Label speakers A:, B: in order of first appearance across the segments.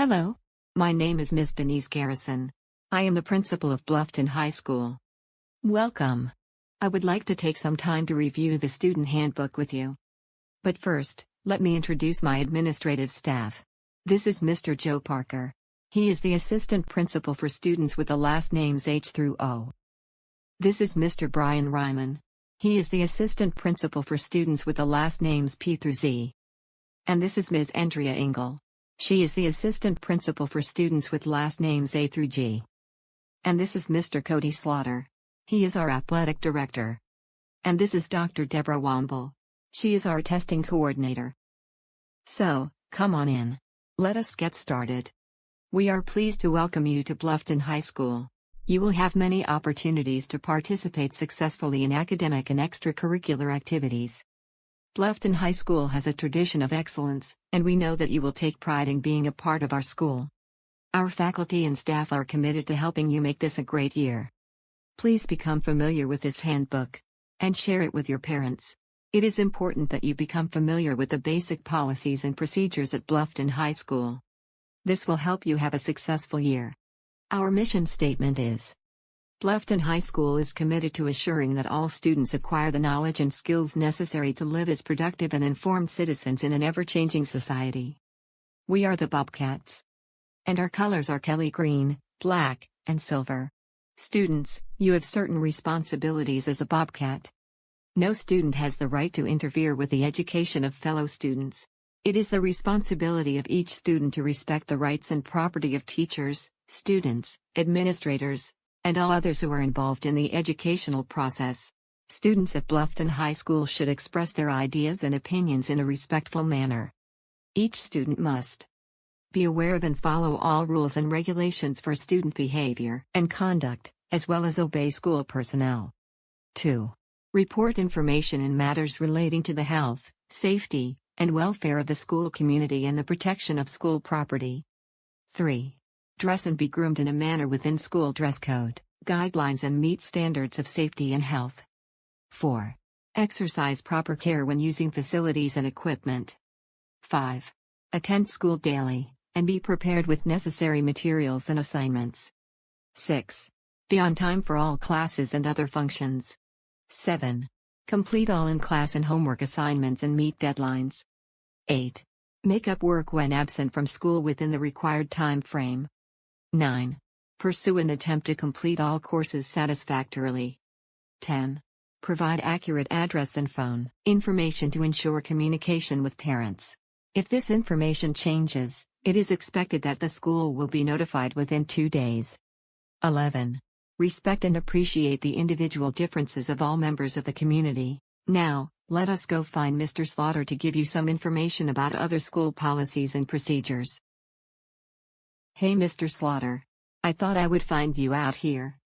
A: Hello. My name is Miss Denise Garrison. I am the principal of Bluffton High School. Welcome. I would like to take some time to review the student handbook with you. But first, let me introduce my administrative staff. This is Mr. Joe Parker. He is the assistant principal for students with the last names H through O. This is Mr. Brian Ryman. He is the assistant principal for students with the last names P through Z. And this is Ms. Andrea Engel. She is the assistant principal for students with last names A through G. And this is Mr. Cody Slaughter. He is our athletic director. And this is Dr. Deborah Womble. She is our testing coordinator. So, come on in. Let us get started. We are pleased to welcome you to Bluffton High School. You will have many opportunities to participate successfully in academic and extracurricular activities. Bluffton High School has a tradition of excellence, and we know that you will take pride in being a part of our school. Our faculty and staff are committed to helping you make this a great year. Please become familiar with this handbook and share it with your parents. It is important that you become familiar with the basic policies and procedures at Bluffton High School. This will help you have a successful year. Our mission statement is: Bluffton High School is committed to assuring that all students acquire the knowledge and skills necessary to live as productive and informed citizens in an ever-changing society. We are the Bobcats. And our colors are Kelly green, black, and silver. Students, you have certain responsibilities as a Bobcat. No student has the right to interfere with the education of fellow students. It is the responsibility of each student to respect the rights and property of teachers, students, administrators, and all others who are involved in the educational process. Students at Bluffton High School should express their ideas and opinions in a respectful manner. Each student must be aware of and follow all rules and regulations for student behavior and conduct, as well as obey school personnel. 2. Report information in matters relating to the health, safety, and welfare of the school community and the protection of school property. 3. Dress and be groomed in a manner within school dress code, guidelines and meet standards of safety and health. 4. Exercise proper care when using facilities and equipment. 5. Attend school daily, and be prepared with necessary materials and assignments. 6. Be on time for all classes and other functions. 7. Complete all in-class and homework assignments and meet deadlines. 8. Make up work when absent from school within the required time frame. 9. Pursue and attempt to complete all courses satisfactorily. 10. Provide accurate address and phone information to ensure communication with parents. If this information changes, it is expected that the school will be notified within 2 days. 11. Respect and appreciate the individual differences of all members of the community. Now, let us go find Mr. Slaughter to give you some information about other school policies and procedures. Hey Mr. Slaughter. I thought I would find you out here.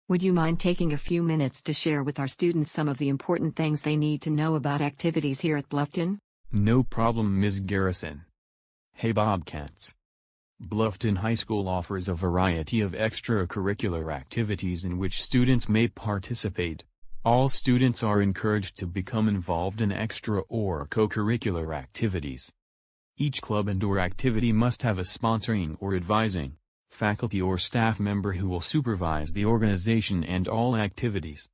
A: Would you mind taking a few minutes to share with our students some of the important things they need to know about activities here at Bluffton?
B: No problem, Ms. Garrison. Hey Bobcats. Bluffton High School offers a variety of extracurricular activities in which students may participate. All students are encouraged to become involved in extra or co-curricular activities. Each club and/or activity must have a sponsoring or advising faculty or staff member who will supervise the organization and all activities.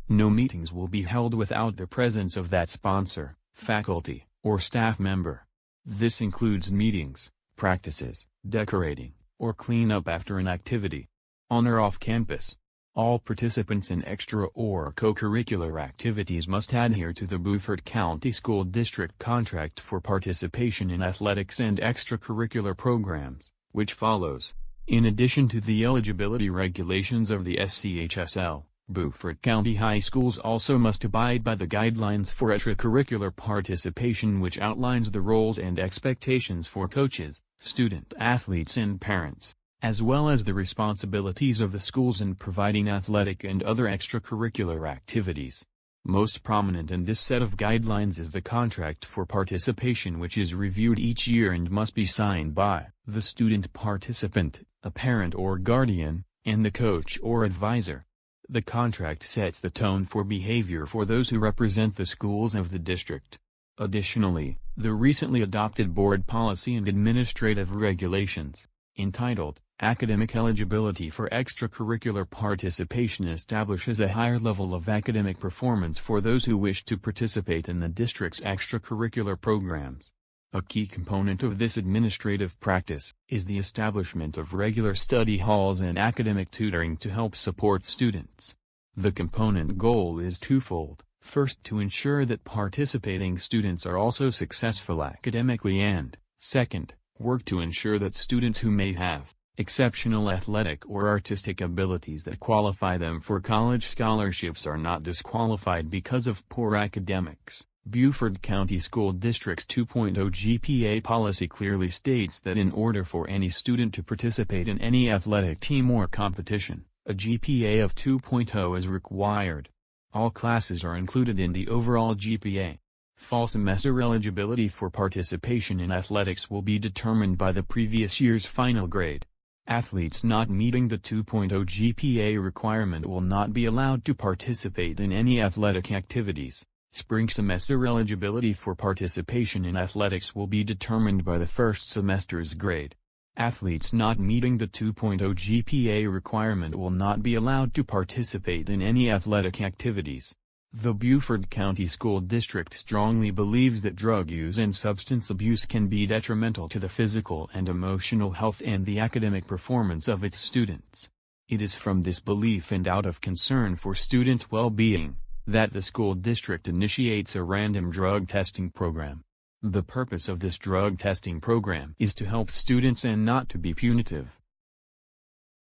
B: No meetings will be held without the presence of that sponsor, faculty, or staff member. This includes meetings, practices, decorating, or cleanup after an activity. On or off campus, all participants in extra or co-curricular activities must adhere to the Beaufort County School District contract for participation in athletics and extracurricular programs, which follows. In addition to the eligibility regulations of the SCHSL, Beaufort County High Schools also must abide by the guidelines for extracurricular participation, which outlines the roles and expectations for coaches, student athletes and parents, as well as the responsibilities of the schools in providing athletic and other extracurricular activities. Most prominent in this set of guidelines is the contract for participation, which is reviewed each year and must be signed by the student participant, a parent or guardian, and the coach or advisor. The contract sets the tone for behavior for those who represent the schools of the district. Additionally, The recently adopted Board Policy and Administrative Regulations, entitled Academic Eligibility for Extracurricular Participation, establishes a higher level of academic performance for those who wish to participate in the district's extracurricular programs. A key component of this administrative practice is the establishment of regular study halls and academic tutoring to help support students. The component goal is twofold. First, to ensure that participating students are also successful academically, and, second, work to ensure that students who may have exceptional athletic or artistic abilities that qualify them for college scholarships are not disqualified because of poor academics. Beaufort County School District's 2.0 GPA policy clearly states that in order for any student to participate in any athletic team or competition, a GPA of 2.0 is required. All classes are included in the overall GPA. Fall semester eligibility for participation in athletics will be determined by the previous year's final grade. Athletes not meeting the 2.0 GPA requirement will not be allowed to participate in any athletic activities. Spring semester eligibility for participation in athletics will be determined by the first semester's grade. Athletes not meeting the 2.0 GPA requirement will not be allowed to participate in any athletic activities. The Beaufort County School District strongly believes that drug use and substance abuse can be detrimental to the physical and emotional health and the academic performance of its students. It is from this belief and out of concern for students' well-being that the school district initiates a random drug testing program. The purpose of this drug testing program is to help students and not to be punitive.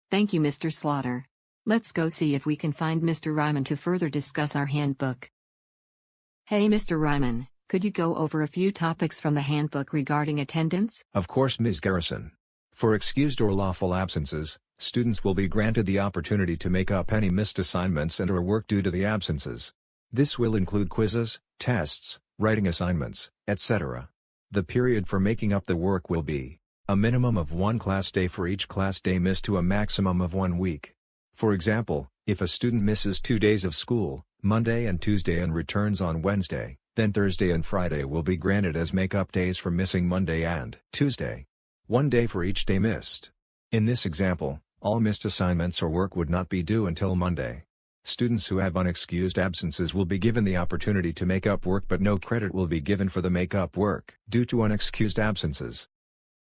A: Thank you, Mr. Slaughter. Let's go see if we can find Mr. Ryman to further discuss our handbook. Hey, Mr. Ryman, could you go over a few topics from the handbook regarding attendance?
C: Of course, Ms. Garrison. For excused or lawful absences, students will be granted the opportunity to make up any missed assignments and/or work due to the absences. This will include quizzes, tests, writing assignments, etc. The period for making up the work will be a minimum of 1 class day for each class day missed to a maximum of 1 week. For example, if a student misses 2 days of school, Monday and Tuesday, and returns on Wednesday, then Thursday and Friday will be granted as make-up days for missing Monday and Tuesday. 1 day for each day missed. In this example, all missed assignments or work would not be due until Monday. Students who have unexcused absences will be given the opportunity to make up work, but no credit will be given for the make-up work due to unexcused absences.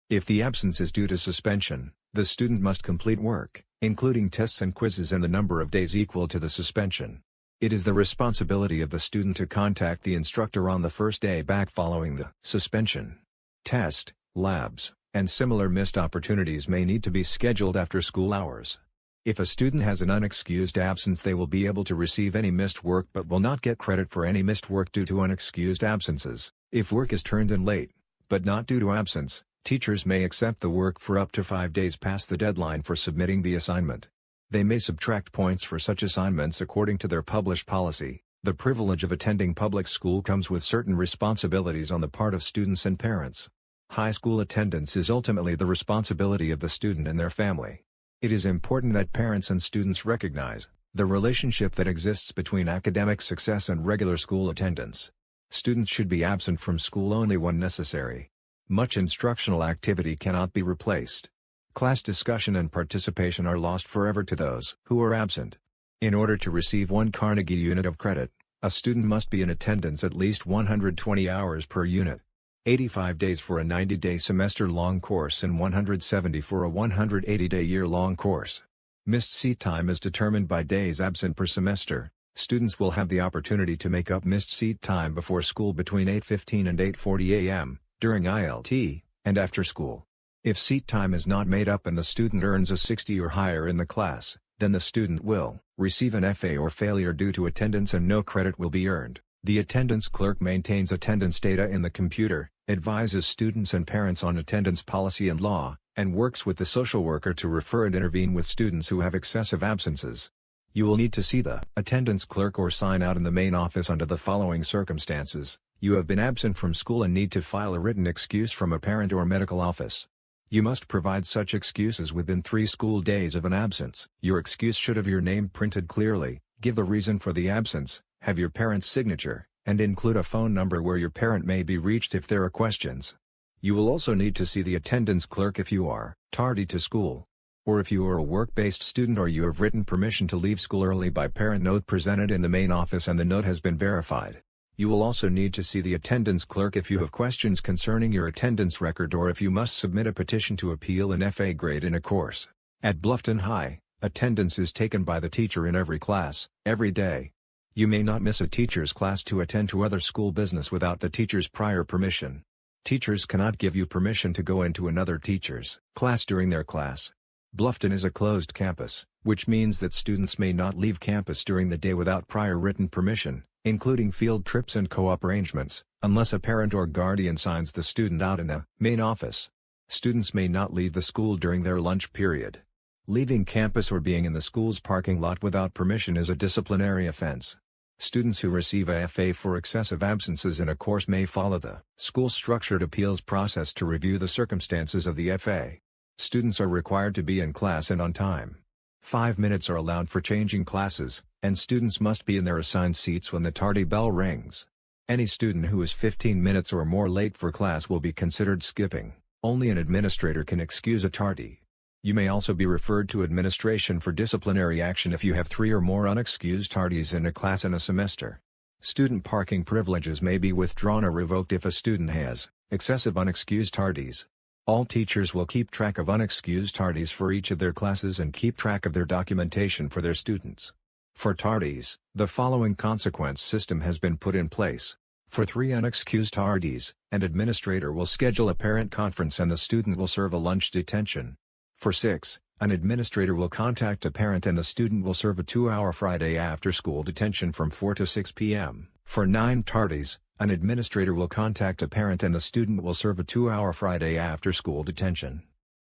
C: If the absence is due to suspension, the student must complete work, including tests and quizzes, in the number of days equal to the suspension. It is the responsibility of the student to contact the instructor on the first day back following the suspension. Test, labs, and similar missed opportunities may need to be scheduled after school hours. If a student has an unexcused absence, they will be able to receive any missed work but will not get credit for any missed work due to unexcused absences. If work is turned in late, but not due to absence, teachers may accept the work for up to 5 days past the deadline for submitting the assignment. They may subtract points for such assignments according to their published policy. The privilege of attending public school comes with certain responsibilities on the part of students and parents. High school attendance is ultimately the responsibility of the student and their family. It is important that parents and students recognize the relationship that exists between academic success and regular school attendance. Students should be absent from school only when necessary. Much instructional activity cannot be replaced. Class discussion and participation are lost forever to those who are absent. In order to receive 1 Carnegie unit of credit, a student must be in attendance at least 120 hours per unit. 85 days for a 90-day semester-long course and 170 for a 180-day year-long course. Missed seat time is determined by days absent per semester. Students will have the opportunity to make up missed seat time before school between 8:15 and 8:40 a.m., during ILT, and after school. If seat time is not made up and the student earns a 60 or higher in the class, then the student will receive an FA or failure due to attendance and no credit will be earned. The attendance clerk maintains attendance data in the computer, advises students and parents on attendance policy and law, and works with the social worker to refer and intervene with students who have excessive absences. You will need to see the attendance clerk or sign out in the main office under the following circumstances: you have been absent from school and need to file a written excuse from a parent or medical office. You must provide such excuses within 3 school days of an absence. Your excuse should have your name printed clearly, give the reason for the absence, have your parent's signature, and include a phone number where your parent may be reached if there are questions. You will also need to see the attendance clerk if you are tardy to school, or if you are a work-based student or you have written permission to leave school early by parent note presented in the main office and the note has been verified. You will also need to see the attendance clerk if you have questions concerning your attendance record or if you must submit a petition to appeal an FA grade in a course. At Bluffton High, attendance is taken by the teacher in every class, every day. You may not miss a teacher's class to attend to other school business without the teacher's prior permission. Teachers cannot give you permission to go into another teacher's class during their class. Bluffton is a closed campus, which means that students may not leave campus during the day without prior written permission, including field trips and co-op arrangements, unless a parent or guardian signs the student out in the main office. Students may not leave the school during their lunch period. Leaving campus or being in the school's parking lot without permission is a disciplinary offense. Students who receive a FA for excessive absences in a course may follow the school structured appeals process to review the circumstances of the FA. Students are required to be in class and on time. 5 minutes are allowed for changing classes, and students must be in their assigned seats when the tardy bell rings. Any student who is 15 minutes or more late for class will be considered skipping. Only an administrator can excuse a tardy. You may also be referred to administration for disciplinary action if you have 3 or more unexcused tardies in a class in a semester. Student parking privileges may be withdrawn or revoked if a student has excessive unexcused tardies. All teachers will keep track of unexcused tardies for each of their classes and keep track of their documentation for their students. For tardies, the following consequence system has been put in place. For 3 unexcused tardies, an administrator will schedule a parent conference and the student will serve a lunch detention. For 6, an administrator will contact a parent and the student will serve a 2-hour Friday after-school detention from 4 to 6 p.m. For 9 tardies, an administrator will contact a parent and the student will serve a 2-hour Friday after-school detention.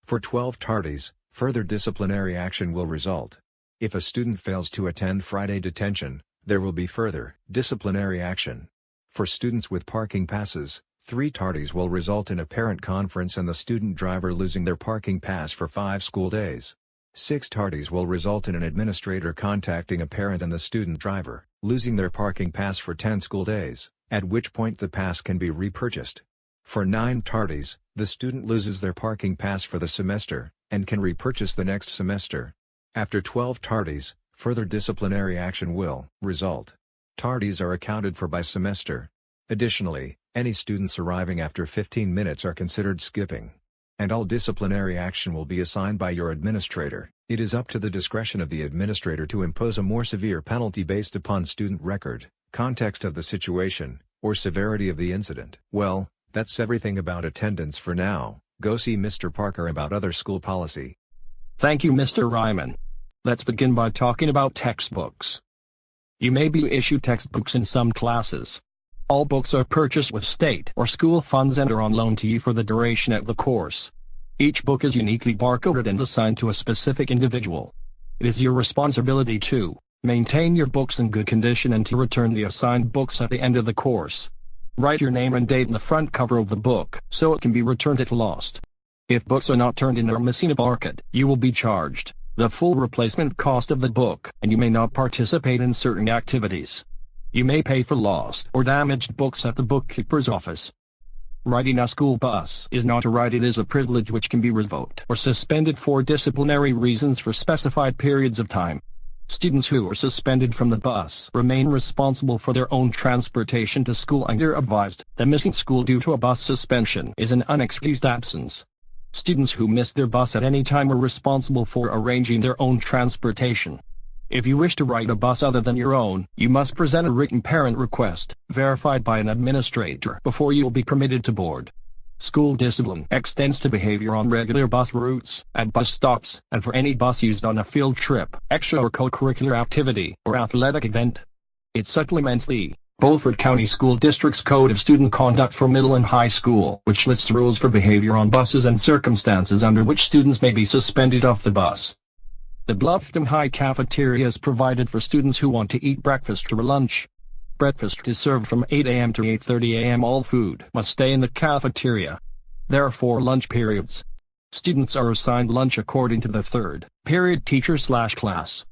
C: For 12 tardies, further disciplinary action will result. If a student fails to attend Friday detention, there will be further disciplinary action. For students with parking passes, 3 tardies will result in a parent conference and the student driver losing their parking pass for 5 school days. 6 tardies will result in an administrator contacting a parent and the student driver losing their parking pass for 10 school days, at which point the pass can be repurchased. For 9 tardies, the student loses their parking pass for the semester, and can repurchase the next semester. After 12 tardies, further disciplinary action will result. Tardies are accounted for by semester. Additionally, any students arriving after 15 minutes are considered skipping. And all disciplinary action will be assigned by your administrator. It is up to the discretion of the administrator to impose a more severe penalty based upon student record, context of the situation, or severity of the incident. Well, that's everything about attendance for now. Go see Mr. Parker about other school policy.
D: Thank you, Mr. Ryman. Let's begin by talking about textbooks. You may be issued textbooks in some classes. All books are purchased with state or school funds and are on loan to you for the duration of the course. Each book is uniquely barcoded and assigned to a specific individual. It is your responsibility to maintain your books in good condition and to return the assigned books at the end of the course. Write your name and date in the front cover of the book so it can be returned if lost. If books are not turned in or missing a barcode, you will be charged the full replacement cost of the book, and you may not participate in certain activities. You may pay for lost or damaged books at the bookkeeper's office. Riding a school bus is not a right, it is a privilege which can be revoked or suspended for disciplinary reasons for specified periods of time. Students who are suspended from the bus remain responsible for their own transportation to school and are advised that missing school due to a bus suspension is an unexcused absence. Students who miss their bus at any time are responsible for arranging their own transportation. If you wish to ride a bus other than your own, you must present a written parent request, verified by an administrator, before you will be permitted to board. School discipline extends to behavior on regular bus routes, at bus stops, and for any bus used on a field trip, extra or co-curricular activity, or athletic event. It supplements the Beaufort County School District's Code of Student Conduct for Middle and High School, which lists rules for behavior on buses and circumstances under which students may be suspended off the bus. The Bluffton High cafeteria is provided for students who want to eat breakfast or lunch. Breakfast is served from 8 a.m. to 8:30 a.m. All food must stay in the cafeteria. There are 4 lunch periods. Students are assigned lunch according to the third period teacher/class.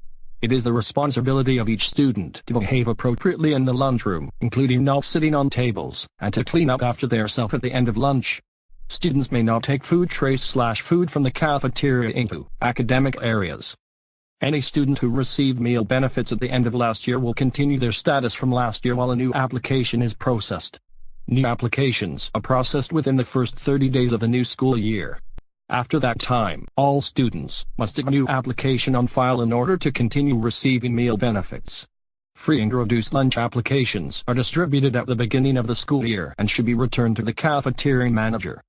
D: It is the responsibility of each student to behave appropriately in the lunchroom, including not sitting on tables, and to clean up after themselves at the end of lunch. Students may not take food trays/food from the cafeteria into academic areas. Any student who received meal benefits at the end of last year will continue their status from last year while a new application is processed. New applications are processed within the first 30 days of the new school year. After that time, all students must have a new application on file in order to continue receiving meal benefits. Free and reduced lunch applications are distributed at the beginning of the school year and should be returned to the cafeteria manager.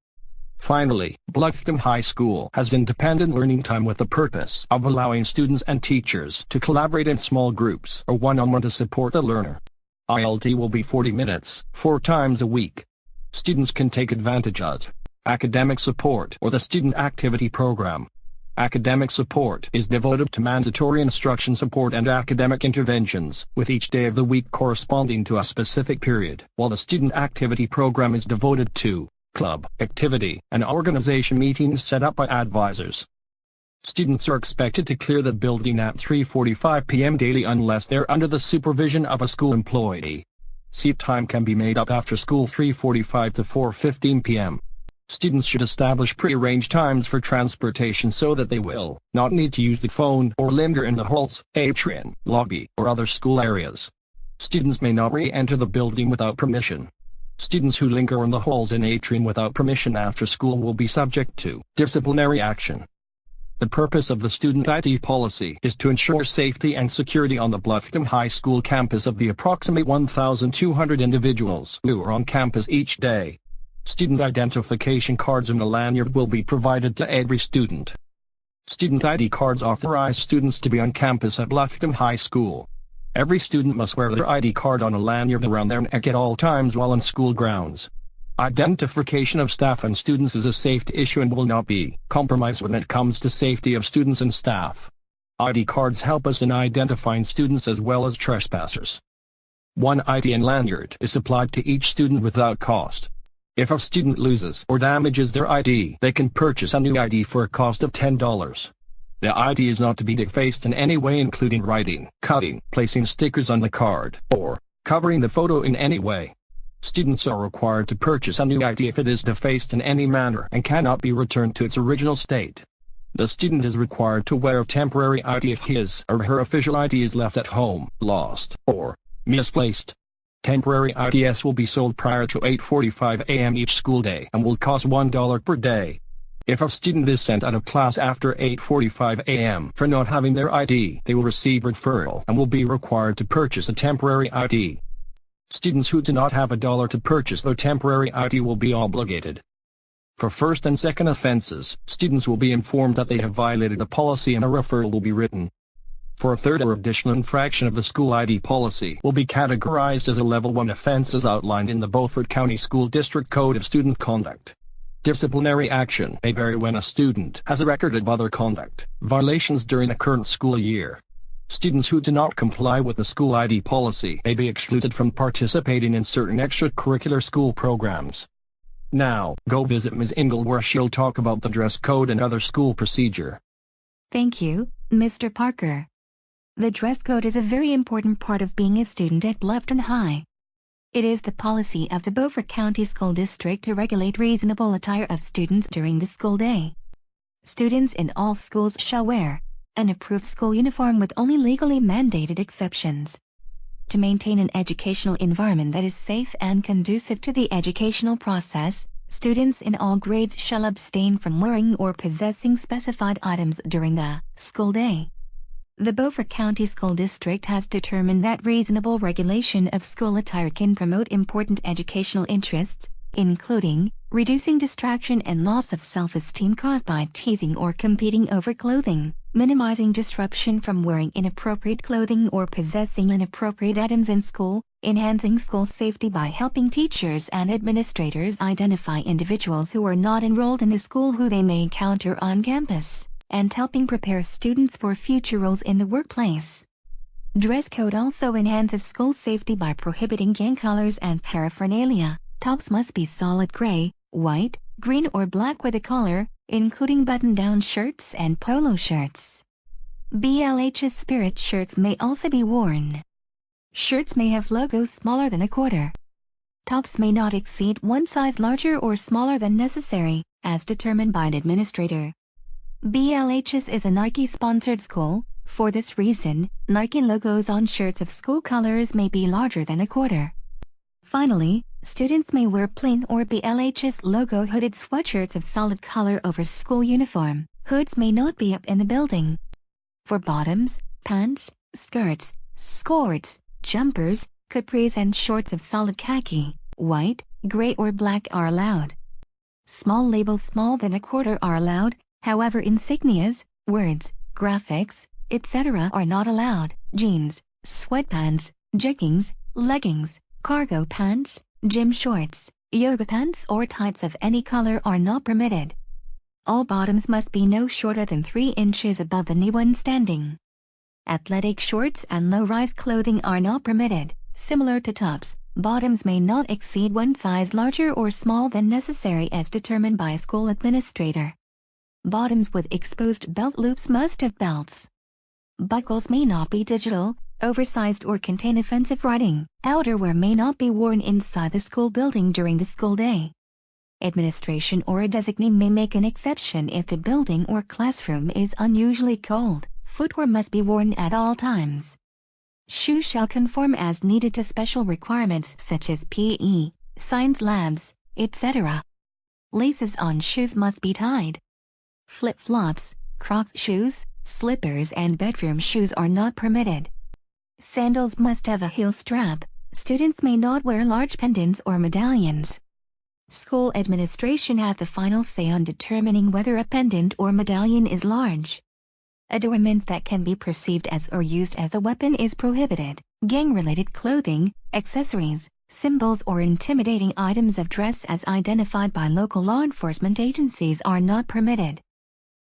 D: Finally, Bluffton High School has independent learning time with the purpose of allowing students and teachers to collaborate in small groups or one-on-one to support the learner. ILT will be 40 minutes, 4 times a week. Students can take advantage of academic support or the student activity program. Academic support is devoted to mandatory instruction support and academic interventions, with each day of the week corresponding to a specific period, while the student activity program is devoted to club, activity, and organization meetings set up by advisors. Students are expected to clear the building at 3:45 p.m. daily unless they're under the supervision of a school employee. Seat time can be made up after school 3:45 to 4:15 p.m. Students should establish pre-arranged times for transportation so that they will not need to use the phone or linger in the halls, atrium, lobby, or other school areas. Students may not re-enter the building without permission. Students who linger in the halls and atrium without permission after school will be subject to disciplinary action. The purpose of the student ID policy is to ensure safety and security on the Bluffton High School campus of the approximate 1,200 individuals who are on campus each day. Student identification cards and a lanyard will be provided to every student. Student ID cards authorize students to be on campus at Bluffton High School. Every student must wear their ID card on a lanyard around their neck at all times while on school grounds. Identification of staff and students is a safety issue and will not be compromised when it comes to safety of students and staff. ID cards help us in identifying students as well as trespassers. One ID and lanyard is supplied to each student without cost. If a student loses or damages their ID, they can purchase a new ID for a cost of $10. The ID is not to be defaced in any way, including writing, cutting, placing stickers on the card, or covering the photo in any way. Students are required to purchase a new ID if it is defaced in any manner and cannot be returned to its original state. The student is required to wear a temporary ID if his or her official ID is left at home, lost, or misplaced. Temporary IDs will be sold prior to 8:45 a.m. each school day and will cost $1 per day. If a student is sent out of class after 8:45 a.m. for not having their ID, they will receive referral and will be required to purchase a temporary ID. Students who do not have $1 to purchase their temporary ID will be obligated. For first and second offenses, students will be informed that they have violated the policy and a referral will be written. For a third or additional infraction of the school ID policy will be categorized as a Level 1 offense as outlined in the Beaufort County School District Code of Student Conduct. Disciplinary action may vary when a student has a record of other conduct violations during the current school year. Students who do not comply with the school ID policy may be excluded from participating in certain extracurricular school programs. Now, go visit Ms. Ingle where she'll talk about the dress code and other school procedure.
E: Thank you, Mr. Parker. The dress code is a very important part of being a student at Bluffton High. It is the policy of the Beaufort County School District to regulate reasonable attire of students during the school day. Students in all schools shall wear an approved school uniform with only legally mandated exceptions. To maintain an educational environment that is safe and conducive to the educational process, students in all grades shall abstain from wearing or possessing specified items during the school day. The Beaufort County School District has determined that reasonable regulation of school attire can promote important educational interests, including reducing distraction and loss of self-esteem caused by teasing or competing over clothing, minimizing disruption from wearing inappropriate clothing or possessing inappropriate items in school, enhancing school safety by helping teachers and administrators identify individuals who are not enrolled in the school who they may encounter on campus, and helping prepare students for future roles in the workplace. Dress code also enhances school safety by prohibiting gang colors and paraphernalia. Tops must be solid gray, white, green or black with a collar, including button-down shirts and polo shirts. BLH's spirit shirts may also be worn. Shirts may have logos smaller than a quarter. Tops may not exceed one size larger or smaller than necessary, as determined by an administrator. BLH's is a Nike-sponsored school. For this reason, Nike logos on shirts of school colors may be larger than a quarter. Finally, students may wear plain or BLH's logo hooded sweatshirts of solid color over school uniform. Hoods may not be up in the building. For bottoms, pants, skirts, skirts, jumpers, capris and shorts of solid khaki, white, gray or black are allowed. Small labels smaller than a quarter are allowed, however insignias, words, graphics, etc. are not allowed. Jeans, sweatpants, jeggings, leggings, cargo pants, gym shorts, yoga pants or tights of any color are not permitted. All bottoms must be no shorter than 3 inches above the knee when standing. Athletic shorts and low-rise clothing are not permitted. Similar to tops, bottoms may not exceed one size larger or small than necessary as determined by a school administrator. Bottoms with exposed belt loops must have belts. Buckles may not be digital, oversized or contain offensive writing. Outerwear may not be worn inside the school building during the school day. Administration or a designee may make an exception if the building or classroom is unusually cold. Footwear must be worn at all times. Shoes shall conform as needed to special requirements such as PE, science labs, etc. Laces on shoes must be tied. Flip-flops, Crocs shoes, slippers and bedroom shoes are not permitted. Sandals must have a heel strap. Students may not wear large pendants or medallions. School administration has the final say on determining whether a pendant or medallion is large. Adornments that can be perceived as or used as a weapon is prohibited. Gang-related clothing, accessories, symbols or intimidating items of dress as identified by local law enforcement agencies are not permitted.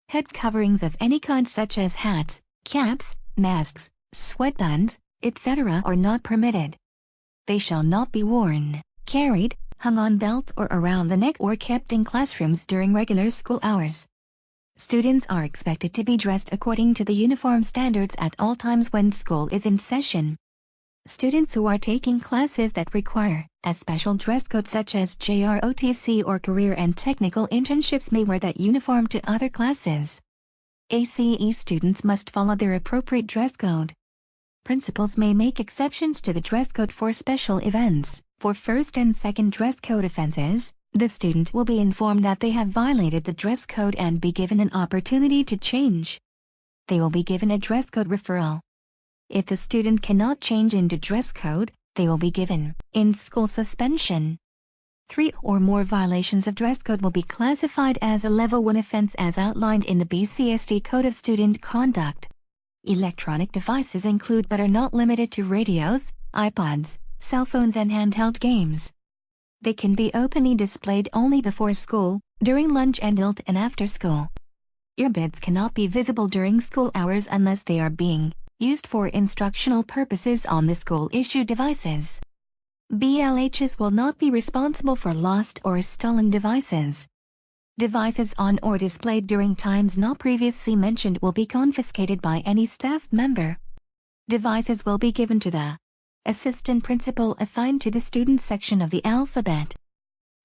E: Head coverings of any kind such as hats, caps, masks, sweatbands, etc. are not permitted. They shall not be worn, carried, hung on belts or around the neck or kept in classrooms during regular school hours. Students are expected to be dressed according to the uniform standards at all times when school is in session. Students who are taking classes that require a special dress code such as JROTC or career and technical internships may wear that uniform to other classes. ACE students must follow their appropriate dress code. Principals may make exceptions to the dress code for special events. For first and second dress code offenses, the student will be informed that they have violated the dress code and be given an opportunity to change. They will be given a dress code referral. If the student cannot change into dress code, they will be given in-school suspension. 3 or more violations of dress code will be classified as a Level 1 offense as outlined in the BCSD Code of Student Conduct. Electronic devices include but are not limited to radios, iPods, cell phones and handheld games. They can be openly displayed only before school, during lunch and after school. Earbuds cannot be visible during school hours unless they are being used for instructional purposes on the school-issued devices. BLHs will not be responsible for lost or stolen devices. Devices on or displayed during times not previously mentioned will be confiscated by any staff member. Devices will be given to the assistant principal assigned to the student section of the alphabet.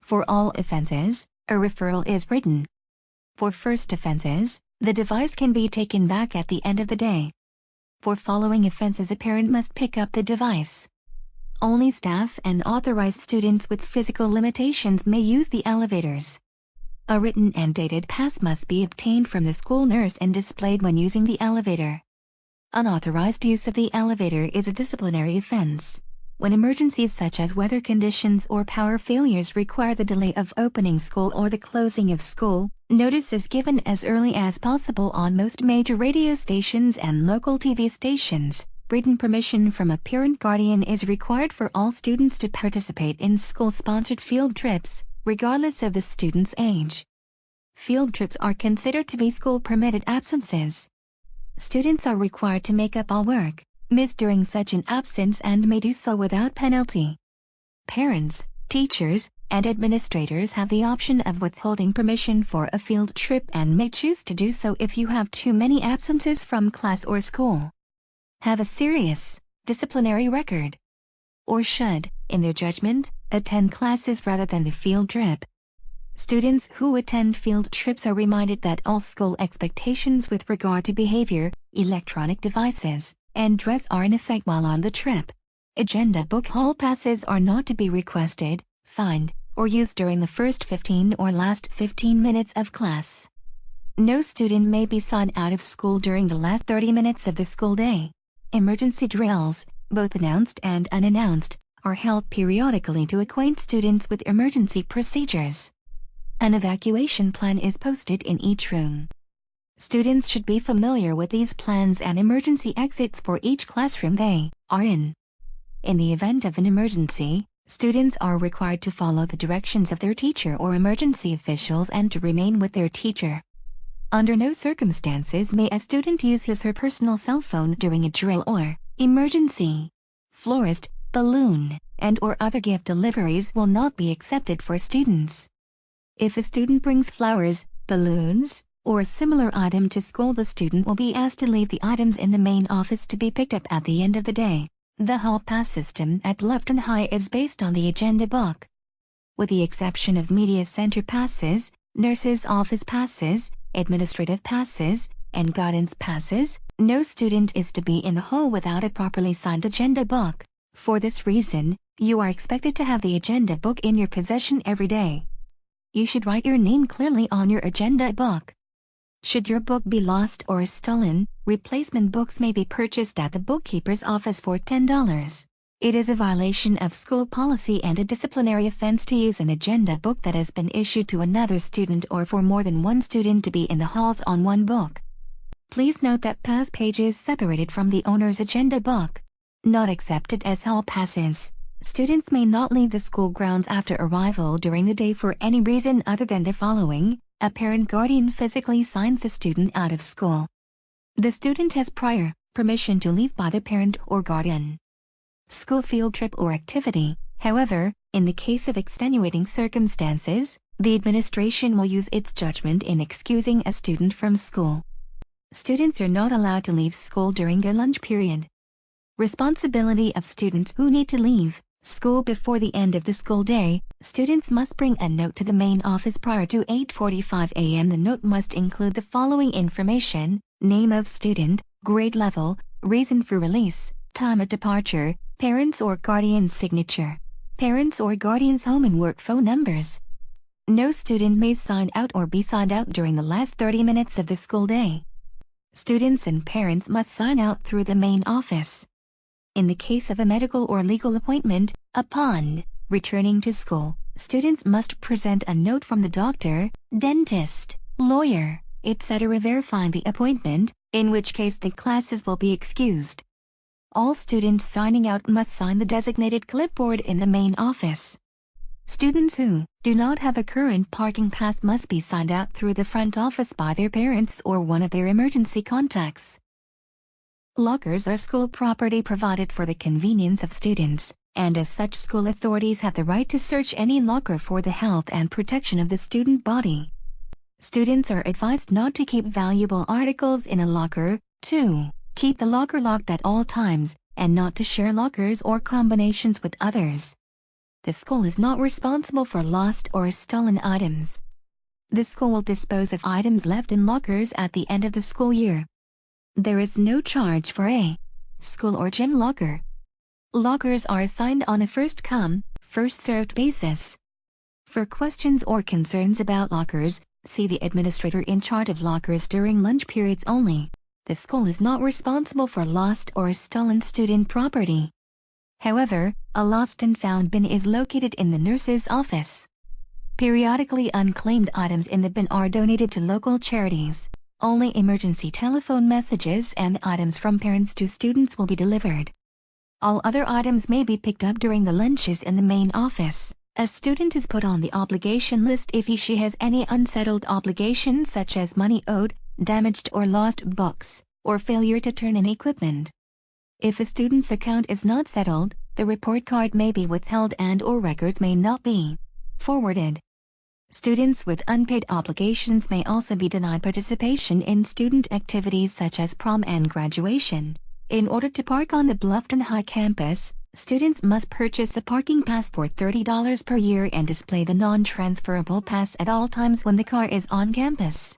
E: For all offenses, a referral is written. For first offenses, the device can be taken back at the end of the day. For following offenses, a parent must pick up the device. Only staff and authorized students with physical limitations may use the elevators. A written and dated pass must be obtained from the school nurse and displayed when using the elevator. Unauthorized use of the elevator is a disciplinary offense. When emergencies such as weather conditions or power failures require the delay of opening school or the closing of school, notice is given as early as possible on most major radio stations and local TV stations. Written permission from a parent guardian is required for all students to participate in school-sponsored field trips, regardless of the student's age. Field trips are considered to be school-permitted absences. Students are required to make up all work missed during such an absence and may do so without penalty. Parents, Teachers and administrators have the option of withholding permission for a field trip and may choose to do so if you have too many absences from class or school, have a serious disciplinary record, or should, in their judgment, attend classes rather than the field trip. Students who attend field trips are reminded that all school expectations with regard to behavior, electronic devices, and dress are in effect while on the trip. Agenda book hall passes are not to be requested, signed, or used during the first 15 or last 15 minutes of class. No student may be signed out of school during the last 30 minutes of the school day. Emergency drills, both announced and unannounced, are held periodically to acquaint students with emergency procedures. An evacuation plan is posted in each room. Students should be familiar with these plans and emergency exits for each classroom they are in. In the event of an emergency, students are required to follow the directions of their teacher or emergency officials and to remain with their teacher. Under no circumstances may a student use his or her personal cell phone during a drill or emergency. Florist, balloon, and/or other gift deliveries will not be accepted for students. If a student brings flowers, balloons, or a similar item to school, the student will be asked to leave the items in the main office to be picked up at the end of the day. The hall pass system at Bluffton High is based on the agenda book. With the exception of media center passes, nurses' office passes, administrative passes, and guidance passes, no student is to be in the hall without a properly signed agenda book. For this reason, you are expected to have the agenda book in your possession every day. You should write your name clearly on your agenda book. Should your book be lost or stolen, replacement books may be purchased at the bookkeeper's office for $10. It is a violation of school policy and a disciplinary offense to use an agenda book that has been issued to another student or for more than one student to be in the halls on one book. Please note that pass pages separated from the owner's agenda book. Not accepted as hall passes. Students may not leave the school grounds after arrival during the day for any reason other than the following: a parent guardian physically signs the student out of school. The student has prior permission to leave by the parent or guardian. School field trip or activity. However, in the case of extenuating circumstances, the administration will use its judgment in excusing a student from school. Students are not allowed to leave school during their lunch period. Responsibility of students who need to leave school before the end of the school day. Students must bring a note to the main office prior to 8:45 a.m. The note must include the following information: name of student, grade level, reason for release, time of departure, parents or guardian's signature, parents or guardian's home and work phone numbers. No student may sign out or be signed out during the last 30 minutes of the school day. Students and parents must sign out through the main office. In the case of a medical or legal appointment, upon returning to school, students must present a note from the doctor, dentist, lawyer, etc. verifying the appointment, in which case the classes will be excused. All students signing out must sign the designated clipboard in the main office. Students who do not have a current parking pass must be signed out through the front office by their parents or one of their emergency contacts. Lockers are school property provided for the convenience of students, and as such school authorities have the right to search any locker for the health and protection of the student body. Students are advised not to keep valuable articles in a locker, to keep the locker locked at all times, and not to share lockers or combinations with others. The school is not responsible for lost or stolen items. The school will dispose of items left in lockers at the end of the school year. There is no charge for a school or gym locker. Lockers are assigned on a first-come, first-served basis. For questions or concerns about lockers, see the administrator in charge of lockers during lunch periods only. The school is not responsible for lost or stolen student property. However, a lost and found bin is located in the nurse's office. Periodically unclaimed items in the bin are donated to local charities. Only emergency telephone messages and items from parents to students will be delivered. All other items may be picked up during the lunches in the main office. A student is put on the obligation list if he/she has any unsettled obligations such as money owed, damaged or lost books, or failure to turn in equipment. If a student's account is not settled, the report card may be withheld and/or records may not be forwarded. Students with unpaid obligations may also be denied participation in student activities such as prom and graduation. In order to park on the Bluffton High campus, students must purchase a parking pass for $30 per year and display the non-transferable pass at all times when the car is on campus.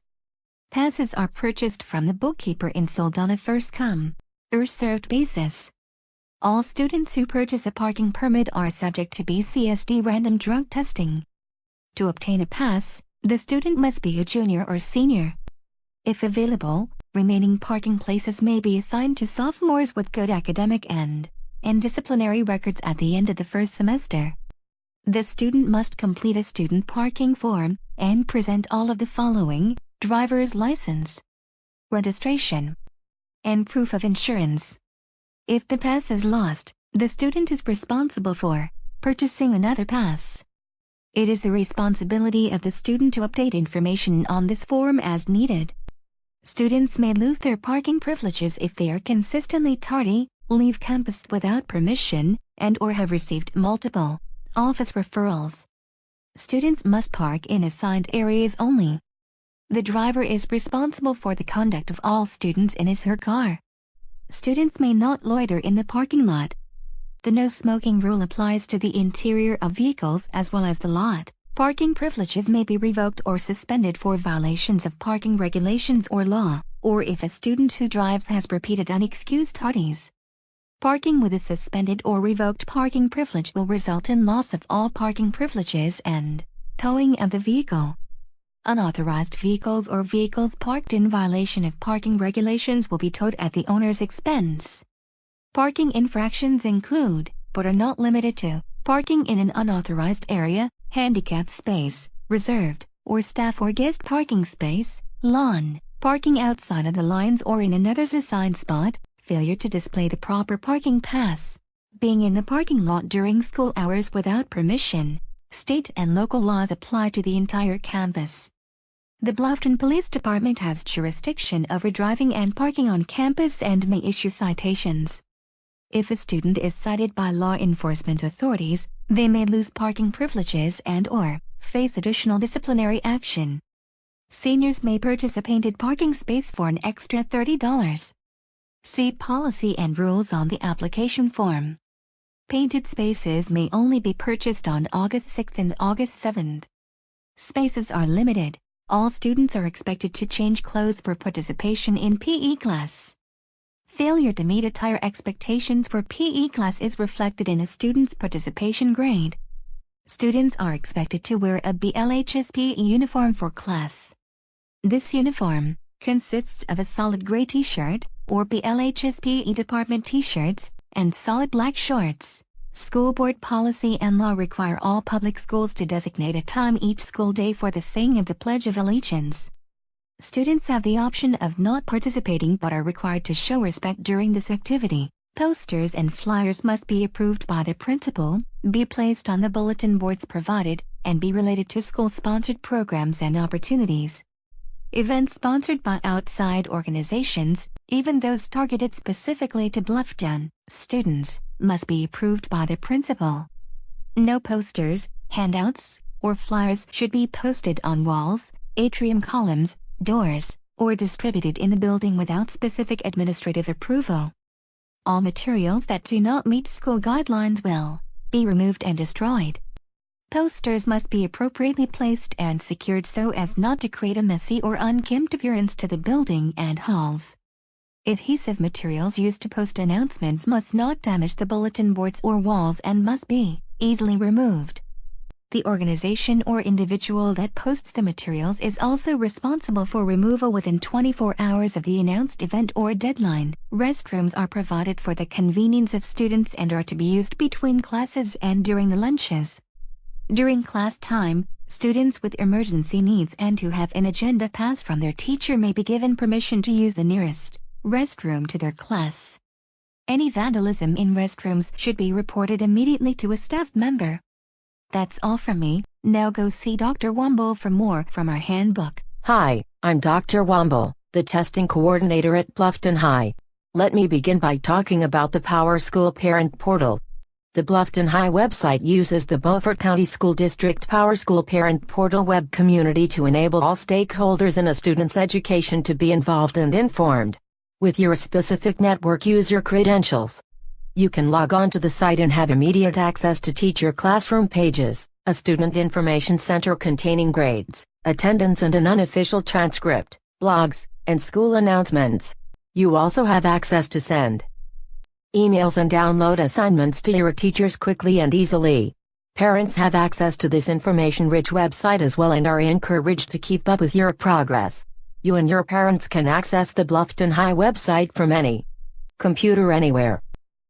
E: Passes are purchased from the bookkeeper and sold on a first-come, first-served basis. All students who purchase a parking permit are subject to BCSD random drug testing. To obtain a pass, the student must be a junior or senior. If available, remaining parking places may be assigned to sophomores with good academic and disciplinary records at the end of the first semester. The student must complete a student parking form and present all of the following: driver's license, registration, and proof of insurance. If the pass is lost, the student is responsible for purchasing another pass. It is the responsibility of the student to update information on this form as needed. Students may lose their parking privileges if they are consistently tardy, leave campus without permission, and/or have received multiple office referrals. Students must park in assigned areas only. The driver is responsible for the conduct of all students in his/her car. Students may not loiter in the parking lot. The no smoking rule applies to the interior of vehicles as well as the lot. Parking privileges may be revoked or suspended for violations of parking regulations or law, or if a student who drives has repeated unexcused tardies. Parking with a suspended or revoked parking privilege will result in loss of all parking privileges and towing of the vehicle. Unauthorized vehicles or vehicles parked in violation of parking regulations will be towed at the owner's expense. Parking infractions include, but are not limited to, parking in an unauthorized area, handicapped space, reserved, or staff or guest parking space, lawn, parking outside of the lines or in another's assigned spot, failure to display the proper parking pass, being in the parking lot during school hours without permission. State and local laws apply to the entire campus. The Bluffton Police Department has jurisdiction over driving and parking on campus and may issue citations. If a student is cited by law enforcement authorities, they may lose parking privileges and/or face additional disciplinary action. Seniors may purchase a painted parking space for an extra $30. See policy and rules on the application form. Painted spaces may only be purchased on August 6th and August 7th. Spaces are limited. All students are expected to change clothes for participation in PE class. Failure to meet attire expectations for PE class is reflected in a student's participation grade. Students are expected to wear a BLHS PE uniform for class. This uniform consists of a solid gray t-shirt, or BLHS PE department t-shirts, and solid black shorts. School board policy and law require all public schools to designate a time each school day for the saying of the Pledge of Allegiance. Students have the option of not participating but are required to show respect during this activity. Posters and flyers must be approved by the principal, be placed on the bulletin boards provided, and be related to school-sponsored programs and opportunities. Events sponsored by outside organizations, even those targeted specifically to Bluffton students, must be approved by the principal. No posters, handouts, or flyers should be posted on walls, atrium columns, doors, or distributed in the building without specific administrative approval. All materials that do not meet school guidelines will be removed and destroyed. Posters must be appropriately placed and secured so as not to create a messy or unkempt appearance to the building and halls. Adhesive materials used to post announcements must not damage the bulletin boards or walls and must be easily removed. The organization or individual that posts the materials is also responsible for removal within 24 hours of the announced event or deadline. Restrooms are provided for the convenience of students and are to be used between classes and during the lunches. During class time, students with emergency needs and who have an agenda pass from their teacher may be given permission to use the nearest restroom to their class. Any vandalism in restrooms should be reported immediately to a staff member. That's all from me. Now go see Dr. Womble for more from our handbook.
F: Hi, I'm Dr. Womble, the testing coordinator at Bluffton High. Let me begin by talking about the Power School Parent Portal. The Bluffton High website uses the Beaufort County School District Power School Parent Portal web community to enable all stakeholders in a student's education to be involved and informed. With your specific network user credentials, you can log on to the site and have immediate access to teacher classroom pages, a student information center containing grades, attendance and an unofficial transcript, blogs, and school announcements. You also have access to send emails and download assignments to your teachers quickly and easily. Parents have access to this information-rich website as well and are encouraged to keep up with your progress. You and your parents can access the Bluffton High website from any computer anywhere.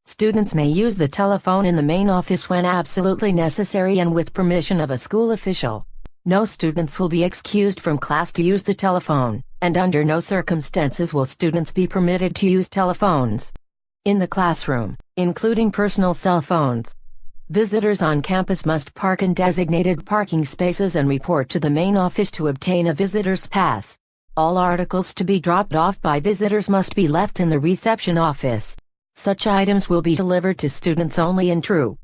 F: Students may use the telephone in the main office when absolutely necessary and with permission of a school official. No students will be excused from class to use the telephone, and under no circumstances will students be permitted to use telephones in the classroom, including personal cell phones. Visitors on campus must park in designated parking spaces and report to the main office to obtain a visitor's pass. All articles to be dropped off by visitors must be left in the reception office. Such items will be delivered to students only in true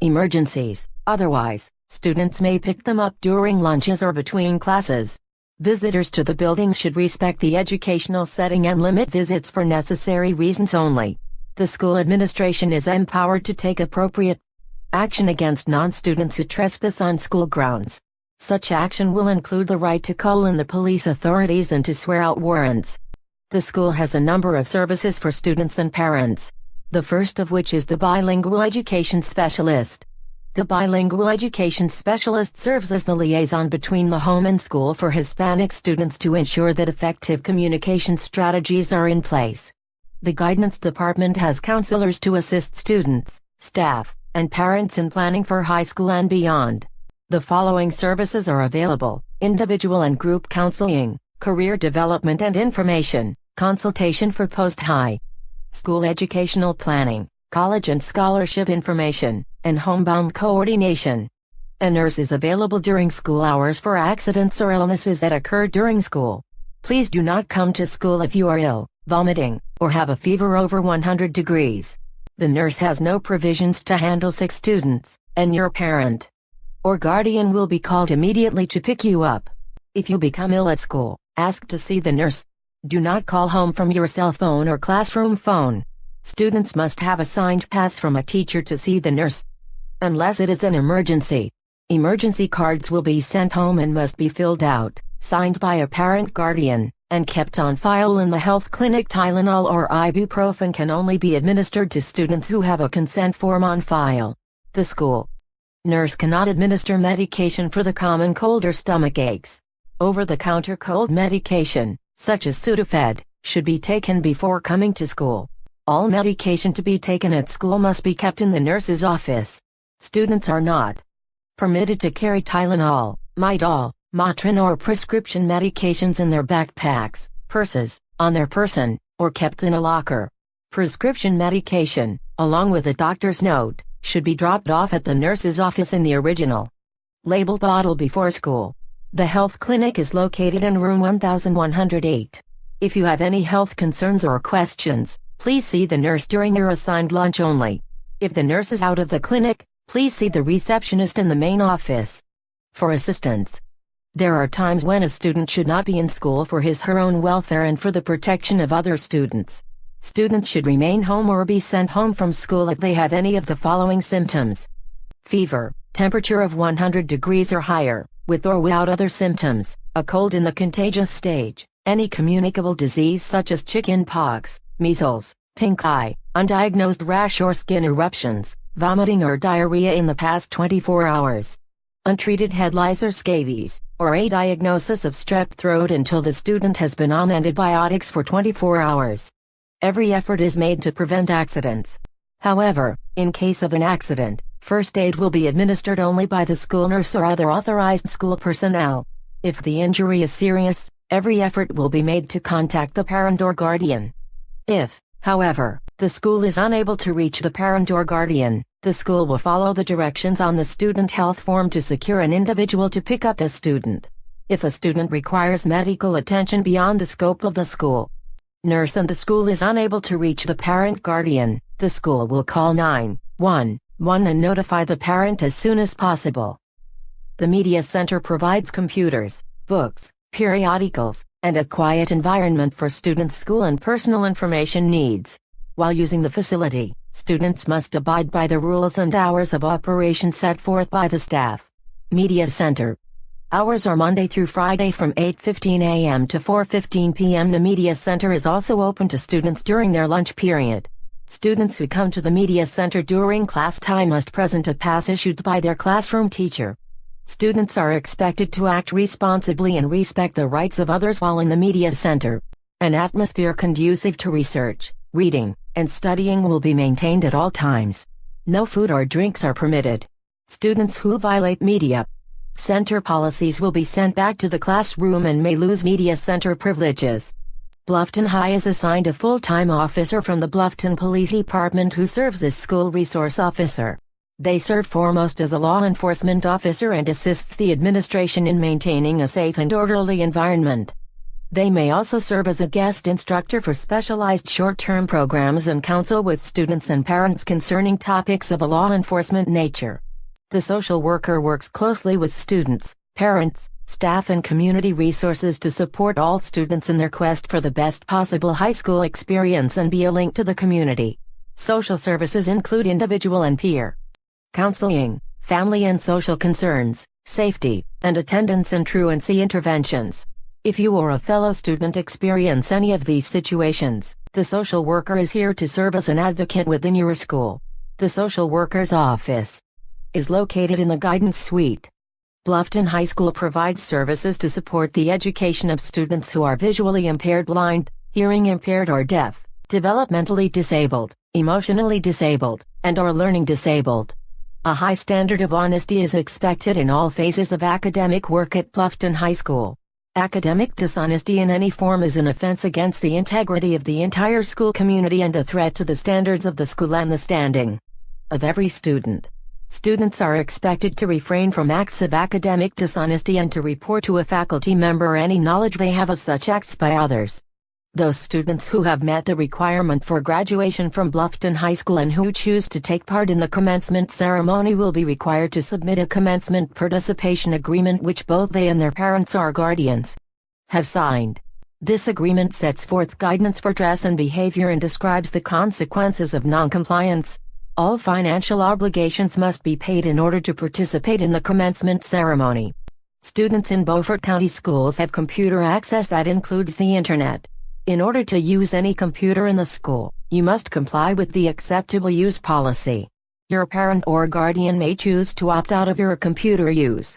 F: emergencies. Otherwise, students may pick them up during lunches or between classes. Visitors to the buildings should respect the educational setting and limit visits for necessary reasons only. The school administration is empowered to take appropriate action against non-students who trespass on school grounds. Such action will include the right to call in the police authorities and to swear out warrants. The school has a number of services for students and parents. The first of which is the bilingual education specialist. The bilingual education specialist serves as the liaison between the home and school for Hispanic students to ensure that effective communication strategies are in place. The guidance department has counselors to assist students, staff, and parents in planning for high school and beyond. The following services are available: individual and group counseling, career development and information, consultation for post-high school educational planning, college and scholarship information, and homebound coordination. A nurse is available during school hours for accidents or illnesses that occur during school. Please do not come to school if you are ill, vomiting, or have a fever over 100 degrees. The nurse has no provisions to handle sick students, and your parent or guardian will be called immediately to pick you up. If you become ill at school, ask to see the nurse. Do not call home from your cell phone or classroom phone. Students must have a signed pass from a teacher to see the nurse, unless it is an emergency. Emergency cards will be sent home and must be filled out, signed by a parent guardian, and kept on file in the health clinic. Tylenol or ibuprofen can only be administered to students who have a consent form on file. The school nurse cannot administer medication for the common cold or stomach aches. Over-the-counter cold medication, such as Sudafed, should be taken before coming to school. All medication to be taken at school must be kept in the nurse's office. Students are not permitted to carry Tylenol, Midol, Motrin or prescription medications in their backpacks, purses, on their person, or kept in a locker. Prescription medication, along with a doctor's note, should be dropped off at the nurse's office in the original label bottle before school. The health clinic is located in room 1108. If you have any health concerns or questions, please see the nurse during your assigned lunch only. If the nurse is out of the clinic, please see the receptionist in the main office for assistance. There are times when a student should not be in school for his/her own welfare and for the protection of other students. Students should remain home or be sent home from school if they have any of the following symptoms: fever, temperature of 100 degrees or higher, with or without other symptoms, a cold in the contagious stage, any communicable disease such as chicken pox, measles, pink eye, undiagnosed rash or skin eruptions, vomiting or diarrhea in the past 24 hours, untreated head lice or scabies, or a diagnosis of strep throat until the student has been on antibiotics for 24 hours. Every effort is made to prevent accidents. However, in case of an accident, first aid will be administered only by the school nurse or other authorized school personnel. If the injury is serious, every effort will be made to contact the parent or guardian. If, however, the school is unable to reach the parent or guardian, the school will follow the directions on the student health form to secure an individual to pick up the student. If a student requires medical attention beyond the scope of the school nurse and the school is unable to reach the parent guardian, the school will call 911 1 and notify the parent as soon as possible. The Media Center provides computers, books, periodicals, and a quiet environment for students' school and personal information needs. While using the facility, students must abide by the rules and hours of operation set forth by the staff. Media Center hours are Monday through Friday from 8:15 a.m. to 4:15 p.m. The Media Center is also open to students during their lunch period. Students who come to the Media Center during class time must present a pass issued by their classroom teacher. Students are expected to act responsibly and respect the rights of others while in the Media Center. An atmosphere conducive to research, reading, and studying will be maintained at all times. No food or drinks are permitted. Students who violate Media Center policies will be sent back to the classroom and may lose Media Center privileges. Bluffton High is assigned a full-time officer from the Bluffton Police Department who serves as school resource officer. They serve foremost as a law enforcement officer and assists the administration in maintaining a safe and orderly environment. They may also serve as a guest instructor for specialized short-term programs and counsel with students and parents concerning topics of a law enforcement nature. The social worker works closely with students, parents, staff and community resources to support all students in their quest for the best possible high school experience and be a link to the community. Social services include individual and peer counseling, family and social concerns, safety, and attendance and truancy interventions. If you or a fellow student experience any of these situations, the social worker is here to serve as an advocate within your school. The social worker's office is located in the Guidance Suite. Bluffton High School provides services to support the education of students who are visually impaired, blind, hearing impaired or deaf, developmentally disabled, emotionally disabled, and/or learning disabled. A high standard of honesty is expected in all phases of academic work at Bluffton High School. Academic dishonesty in any form is an offense against the integrity of the entire school community and a threat to the standards of the school and the standing of every student. Students are expected to refrain from acts of academic dishonesty and to report to a faculty member any knowledge they have of such acts by others. Those students who have met the requirement for graduation from Bluffton High School and who choose to take part in the commencement ceremony will be required to submit a commencement participation agreement which both they and their parents or guardians have signed. This agreement sets forth guidance for dress and behavior and describes the consequences of noncompliance. All financial obligations must be paid in order to participate in the commencement ceremony. Students in Beaufort County schools have computer access that includes the internet. In order to use any computer in the school, you must comply with the acceptable use policy. Your parent or guardian may choose to opt out of your computer use.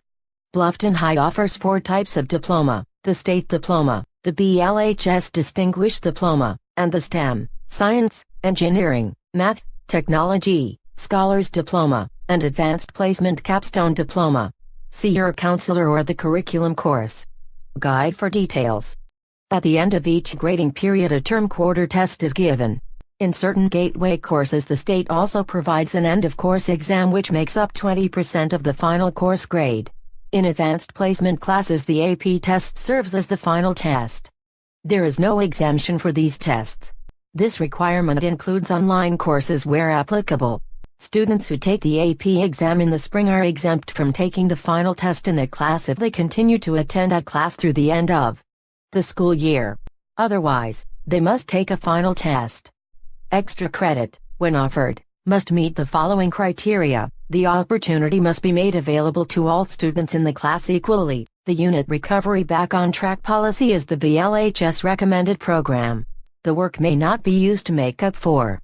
F: Bluffton High offers 4 types of diploma: the state diploma, the BLHS distinguished diploma, and the STEM, science, engineering, math, technology, scholars diploma, and advanced placement capstone diploma. See your counselor or the curriculum course guide for details. At the end of each grading period a term quarter test is given. In certain gateway courses the state also provides an end-of-course exam which makes up 20% of the final course grade. In advanced placement classes the AP test serves as the final test. There is no exemption for these tests. This requirement includes online courses where applicable. Students who take the AP exam in the spring are exempt from taking the final test in that class if they continue to attend that class through the end of the school year. Otherwise, they must take a final test. Extra credit, when offered, must meet the following criteria. The opportunity must be made available to all students in the class equally. The unit recovery back on track policy is the BLHS recommended program. The work may not be used to make up for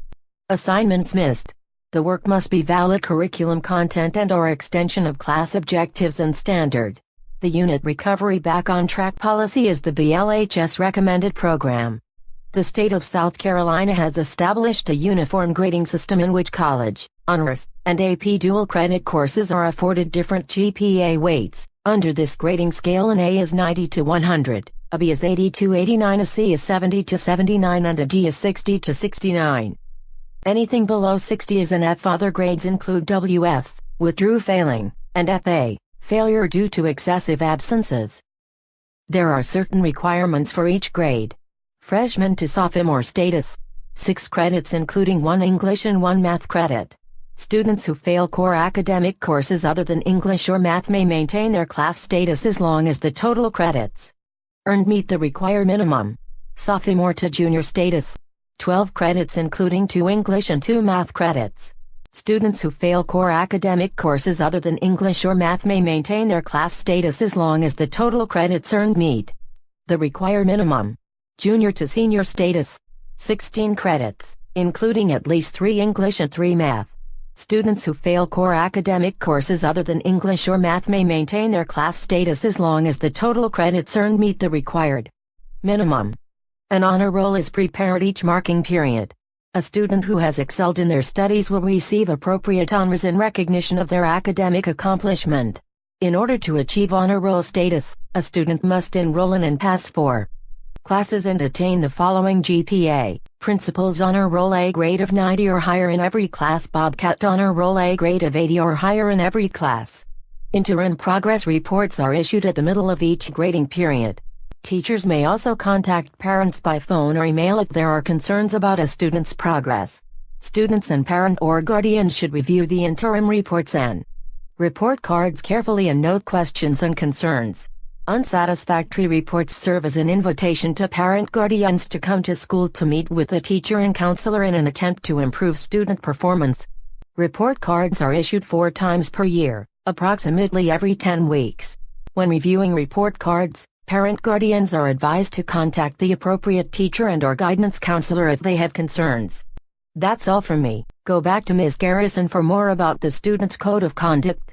F: assignments missed. The work must be valid curriculum content and/or extension of class objectives and standard. The unit recovery back on track policy is the BLHS recommended program. The state of South Carolina has established a uniform grading system in which college, honors, and AP dual credit courses are afforded different GPA weights. Under this grading scale, an A is 90 to 100, a B is 80 to 89, a C is 70 to 79, and a D is 60 to 69. Anything below 60 is an F. Other grades include WF, withdrew failing, and FA, failure due to excessive absences. There are certain requirements for each grade. Freshman to sophomore status. 6 credits including 1 English and 1 math credit. Students who fail core academic courses other than English or math may maintain their class status as long as the total credits earned meet the required minimum. Sophomore to junior status. 12 credits including 2 English and 2 math credits. Students who fail core academic courses other than English or math may maintain their class status as long as the total credits earned meet the required minimum. Junior to senior status. 16 credits, including at least 3 English and 3 math. Students who fail core academic courses other than English or math may maintain their class status as long as the total credits earned meet the required minimum. An honor roll is prepared each marking period. A student who has excelled in their studies will receive appropriate honors in recognition of their academic accomplishment. In order to achieve honor roll status, a student must enroll in and pass 4 classes and attain the following GPA. Principal's Honor Roll A grade of 90 or higher in every class. Bobcat Honor Roll A grade of 80 or higher in every class. Interim progress reports are issued at the middle of each grading period. Teachers may also contact parents by phone or email if there are concerns about a student's progress. Students and parent or guardians should review the interim reports and report cards carefully and note questions and concerns. Unsatisfactory reports serve as an invitation to parent guardians to come to school to meet with the teacher and counselor in an attempt to improve student performance. Report cards are issued 4 times per year, approximately every 10 weeks. When reviewing report cards, parent guardians are advised to contact the appropriate teacher and/or guidance counselor if they have concerns. That's all from me. Go back to Ms. Garrison for more about the Student's Code of Conduct.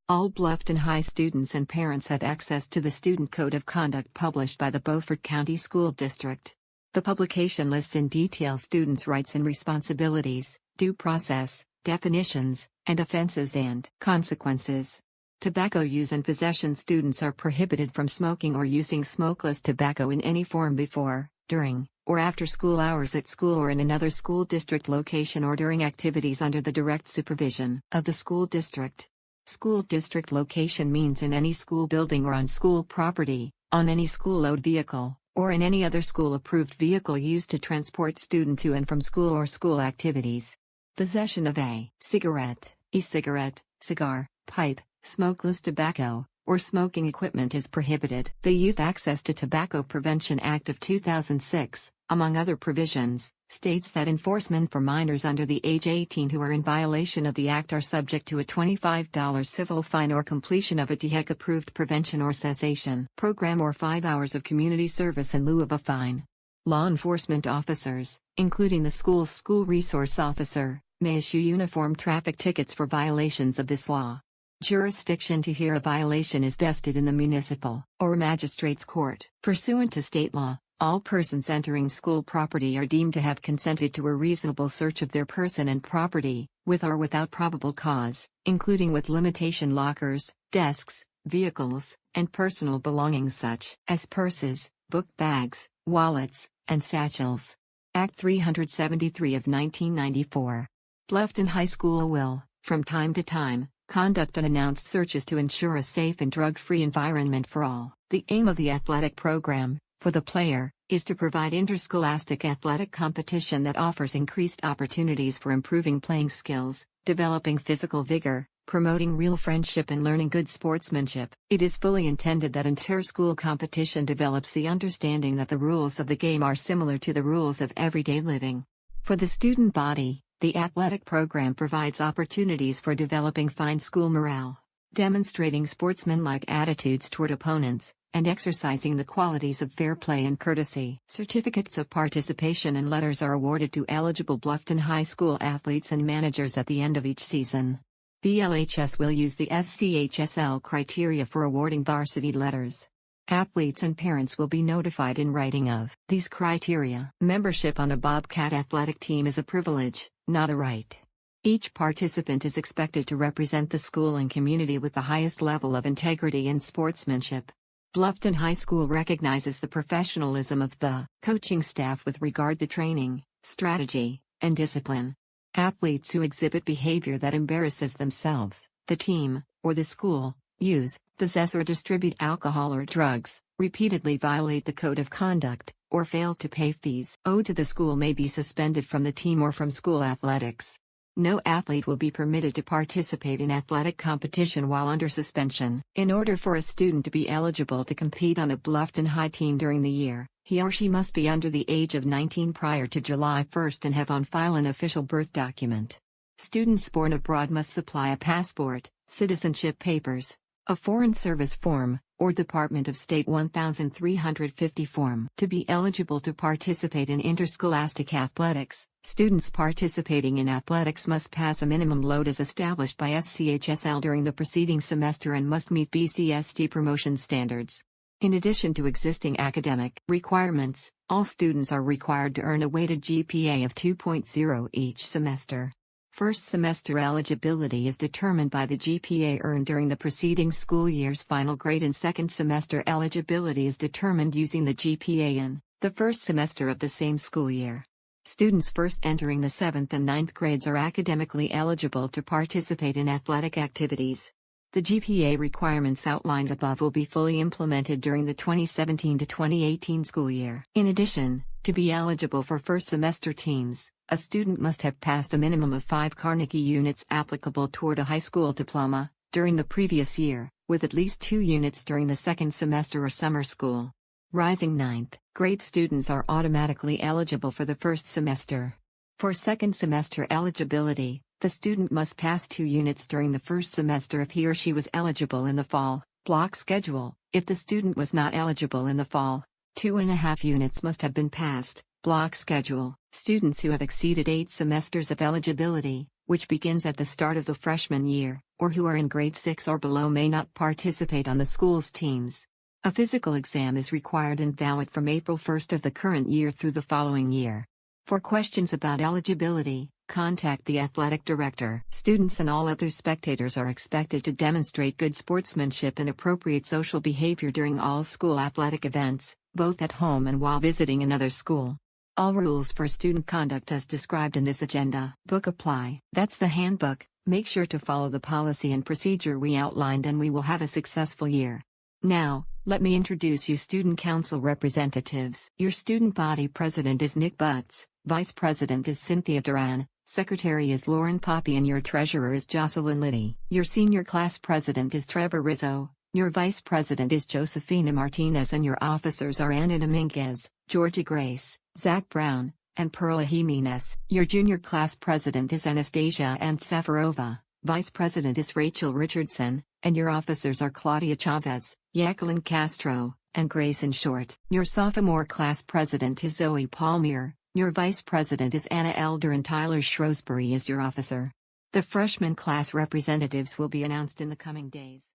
A: All Bluffton High students and parents have access to the Student Code of Conduct published by the Beaufort County School District. The publication lists in detail students' rights and responsibilities, due process, definitions, and offenses and consequences. Tobacco use and possession. Students are prohibited from smoking or using smokeless tobacco in any form before, during, or after school hours at school or in another school district location or during activities under the direct supervision of the school district. School district location means in any school building or on school property, on any school-owned vehicle, or in any other school-approved vehicle used to transport students to and from school or school activities. Possession of a cigarette, e-cigarette, cigar, pipe, smokeless tobacco, or smoking equipment is prohibited. The Youth Access to Tobacco Prevention Act of 2006, among other provisions, states that enforcement for minors under the age 18 who are in violation of the Act are subject to a $25 civil fine or completion of a DHEC-approved prevention or cessation program or 5 hours of community service in lieu of a fine. Law enforcement officers, including the school's school resource officer, may issue uniform traffic tickets for violations of this law. Jurisdiction to hear a violation is vested in the municipal or magistrate's court. Pursuant to state law, all persons entering school property are deemed to have consented to a reasonable search of their person and property, with or without probable cause, including with limitation lockers, desks, vehicles, and personal belongings such as purses, book bags, wallets, and satchels. Act 373 of 1994. Bluffton High School will, from time to time, conduct unannounced searches to ensure a safe and drug-free environment for all. The aim of the athletic program, for the player, is to provide interscholastic athletic competition that offers increased opportunities for improving playing skills, developing physical vigor, promoting real friendship and learning good sportsmanship. It is fully intended that inter-school competition develops the understanding that the rules of the game are similar to the rules of everyday living. For the student body, the athletic program provides opportunities for developing fine school morale, demonstrating sportsmanlike attitudes toward opponents, and exercising the qualities of fair play and courtesy. Certificates of participation and letters are awarded to eligible Bluffton High School athletes and managers at the end of each season. BLHS will use the SCHSL criteria for awarding varsity letters. Athletes and parents will be notified in writing of these criteria. Membership on a Bobcat athletic team is a privilege, not a right. Each participant is expected to represent the school and community with the highest level of integrity and sportsmanship. Bluffton High School recognizes the professionalism of the coaching staff with regard to training, strategy, and discipline. Athletes who exhibit behavior that embarrasses themselves, the team, or the school, use, possess or distribute alcohol or drugs, repeatedly violate the code of conduct, or fail to pay fees owed to the school may be suspended from the team or from school athletics. No athlete will be permitted to participate in athletic competition while under suspension. In order for a student to be eligible to compete on a Bluffton High team during the year, he or she must be under the age of 19 prior to July 1 and have on file an official birth document. Students born abroad must supply a passport, citizenship papers, a Foreign Service form, or Department of State 1350 form. To be eligible to participate in interscholastic athletics, students participating in athletics must pass a minimum load as established by SCHSL during the preceding semester and must meet BCST promotion standards. In addition to existing academic requirements, all students are required to earn a weighted GPA of 2.0 each semester. First semester eligibility is determined by the GPA earned during the preceding school year's final grade, and second semester eligibility is determined using the GPA in the first semester of the same school year. Students first entering the 7th and 9th grades are academically eligible to participate in athletic activities. The GPA requirements outlined above will be fully implemented during the 2017 to 2018 school year. In addition, to be eligible for first semester teams, a student must have passed a minimum of 5 Carnegie units applicable toward a high school diploma during the previous year, with at least 2 units during the second semester or summer school. Rising 9th grade students are automatically eligible for the first semester. For second semester eligibility, the student must pass 2 units during the first semester if he or she was eligible in the fall block schedule. If the student was not eligible in the fall, 2.5 units must have been passed block schedule. Students who have exceeded 8 semesters of eligibility, which begins at the start of the freshman year, or who are in grade 6 or below, may not participate on the school's teams. A physical exam is required and valid from April 1 of the current year through the following year. For questions about eligibility, contact the athletic director. Students and all other spectators are expected to demonstrate good sportsmanship and appropriate social behavior during all school athletic events, both at home and while visiting another school. All rules for student conduct as described in this agenda book apply. That's the handbook. Make sure to follow the policy and procedure we outlined and we will have a successful year. Now, let me introduce you student council representatives. Your student body president is Nick Butts, vice president is Cynthia Duran, secretary is Lauren Poppy, and your treasurer is Jocelyn Liddy. Your senior class president is Trevor Rizzo, your vice president is Josefina Martinez, and your officers are Anna Dominguez, Georgia Grace, Zach Brown, and Perla Jimenez. Your junior class president is Anastasia Antsefarova, vice president is Rachel Richardson, and your officers are Claudia Chavez, Jacqueline Castro, and Grayson Short. Your sophomore class president is Zoe Palmier, your vice president is Anna Elder, and Tyler Shrewsbury is your officer. The freshman class representatives will be announced in the coming days.